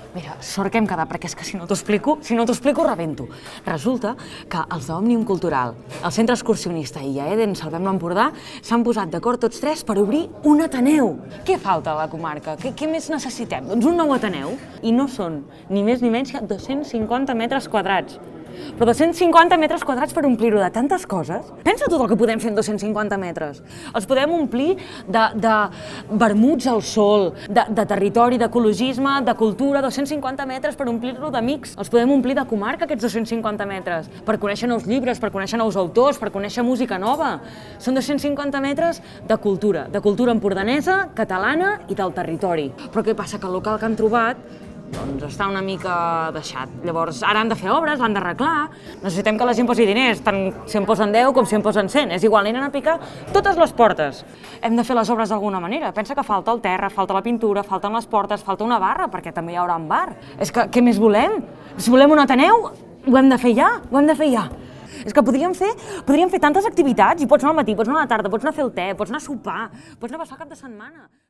Mira, sort que hem quedat, perquè és que si no t'ho explico, rebento. Resulta que els d'Òmnium Cultural, el Centre Excursionista i a Eden Salvem l'Empordà s'han posat d'acord tots tres per obrir un Ateneu. Què falta a la comarca? Què més necessitem? Doncs un nou Ateneu. I no són ni més ni menys que 250 metres quadrats. Però 250 metres quadrats per omplir-ho de tantes coses. Pensa tot el que podem fer en 250 metres. Els podem omplir de vermuts al sol, de territori, d'ecologisme, de cultura, 250 metres per omplir-lo d'amics. Els podem omplir de comarca, aquests 250 metres, per conèixer nous llibres, per conèixer nous autors, per conèixer música nova. Són 250 metres de cultura empordanesa, catalana i del territori. Però què passa? Que el local que han trobat doncs està una mica deixat. Llavors, ara han de fer obres, l'han d'arreglar, necessitem que la gent posi diners, tant si en posen 10 com si en posen 100, és igual, aniran a picar totes les portes. Hem de fer les obres d'alguna manera, pensa que falta el terra, falta la pintura, falten les portes, falta una barra, perquè també hi haurà un bar. És que, què més volem? Si volem un Ateneu, ho hem de fer ja, És que podríem fer tantes activitats, i pots anar al matí, pots anar a la tarda, pots anar a fer el te, pots anar a sopar, pots anar a passar el cap de setmana.